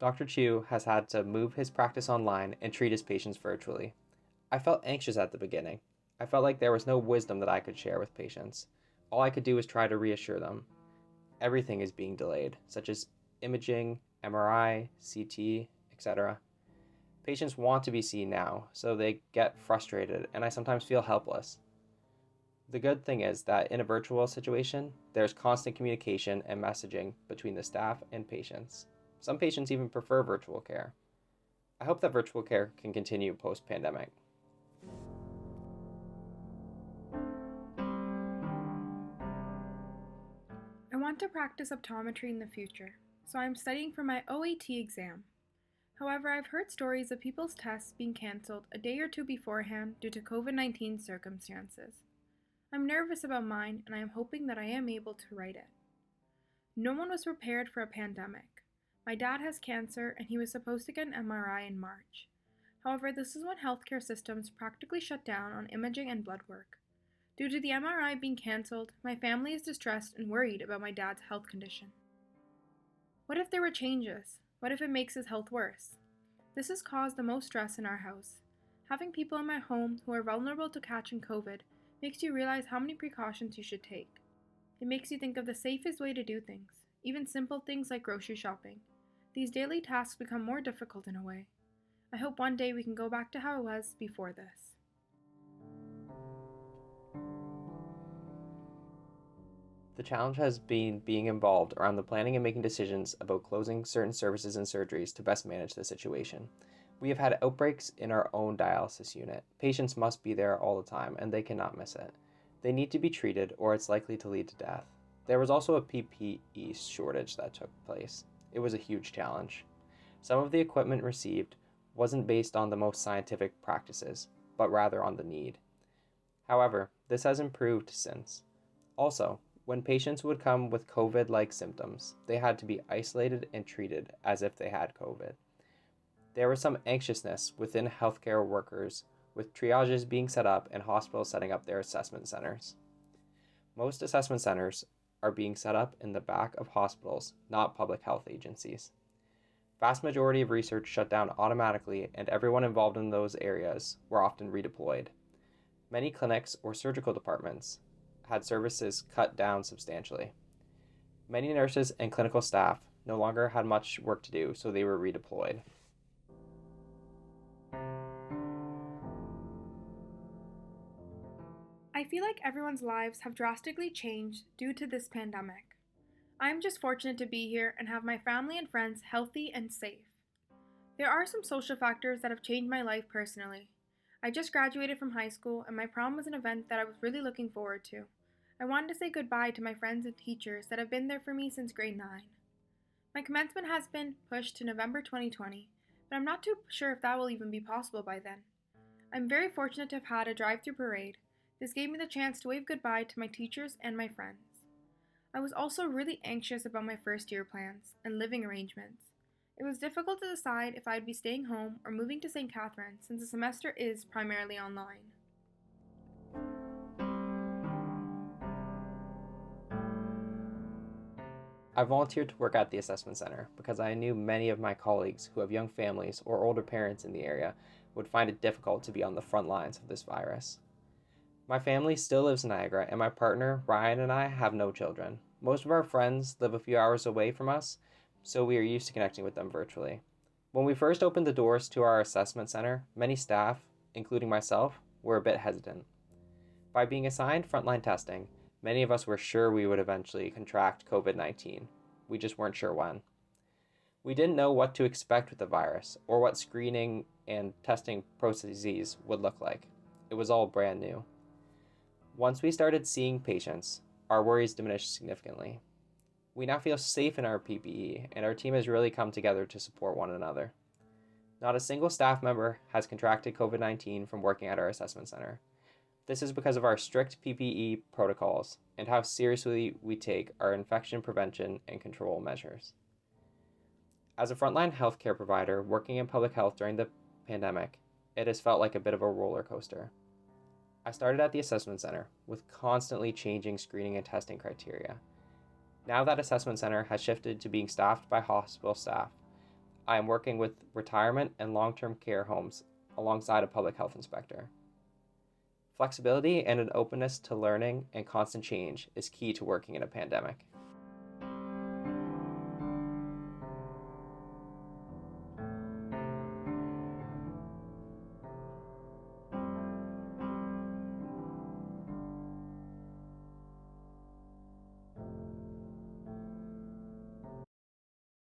Dr. Chu has had to move his practice online and treat his patients virtually. I felt anxious at the beginning. I felt like there was no wisdom that I could share with patients. All I could do was try to reassure them. Everything is being delayed, such as imaging, MRI, CT, etc. Patients want to be seen now, so they get frustrated, and I sometimes feel helpless. The good thing is that in a virtual situation, there's constant communication and messaging between the staff and patients. Some patients even prefer virtual care. I hope that virtual care can continue post pandemic. I want to practice optometry in the future, so I am studying for my OAT exam. However, I've heard stories of people's tests being cancelled a day or two beforehand due to COVID-19 circumstances. I'm nervous about mine, and I am hoping that I am able to write it. No one was prepared for a pandemic. My dad has cancer, and he was supposed to get an MRI in March. However, this is when healthcare systems practically shut down on imaging and blood work. Due to the MRI being cancelled, my family is distressed and worried about my dad's health condition. What if there were changes? What if it makes his health worse? This has caused the most stress in our house. Having people in my home who are vulnerable to catching COVID makes you realize how many precautions you should take. It makes you think of the safest way to do things, even simple things like grocery shopping. These daily tasks become more difficult in a way. I hope one day we can go back to how it was before this. The challenge has been being involved around the planning and making decisions about closing certain services and surgeries to best manage the situation. We have had outbreaks in our own dialysis unit. Patients must be there all the time, and they cannot miss it. They need to be treated, or it's likely to lead to death. There was also a PPE shortage that took place. It was a huge challenge. Some of the equipment received wasn't based on the most scientific practices, but rather on the need. However, this has improved since. Also, when patients would come with COVID like symptoms, they had to be isolated and treated as if they had COVID. There was some anxiousness within healthcare workers, with triages being set up and hospitals setting up their assessment centers. Most assessment centers are being set up in the back of hospitals, not public health agencies. Vast majority of research shut down automatically, and everyone involved in those areas were often redeployed. Many clinics or surgical departments had services cut down substantially. Many nurses and clinical staff no longer had much work to do, so they were redeployed. I feel like everyone's lives have drastically changed due to this pandemic. I am just fortunate to be here and have my family and friends healthy and safe. There are some social factors that have changed my life personally. I just graduated from high school, and my prom was an event that I was really looking forward to. I wanted to say goodbye to my friends and teachers that have been there for me since grade 9. My commencement has been pushed to November 2020, but I'm not too sure if that will even be possible by then. I'm very fortunate to have had a drive-through parade. This gave me the chance to wave goodbye to my teachers and my friends. I was also really anxious about my first year plans and living arrangements. It was difficult to decide if I'd be staying home or moving to St. Catharines since the semester is primarily online. I volunteered to work at the assessment center because I knew many of my colleagues who have young families or older parents in the area would find it difficult to be on the front lines of this virus. My family still lives in Niagara, and my partner, Ryan, and I have no children. Most of our friends live a few hours away from us, so we are used to connecting with them virtually. When we first opened the doors to our assessment center, many staff, including myself, were a bit hesitant. By being assigned frontline testing, many of us were sure we would eventually contract COVID-19. We just weren't sure when. We didn't know what to expect with the virus or what screening and testing processes would look like. It was all brand new. Once we started seeing patients, our worries diminished significantly. We now feel safe in our PPE, and our team has really come together to support one another. Not a single staff member has contracted COVID-19 from working at our assessment center. This is because of our strict PPE protocols and how seriously we take our infection prevention and control measures. As a frontline healthcare provider working in public health during the pandemic, it has felt like a bit of a roller coaster. I started at the assessment center with constantly changing screening and testing criteria. Now that assessment center has shifted to being staffed by hospital staff, I am working with retirement and long-term care homes alongside a public health inspector. Flexibility and an openness to learning and constant change is key to working in a pandemic.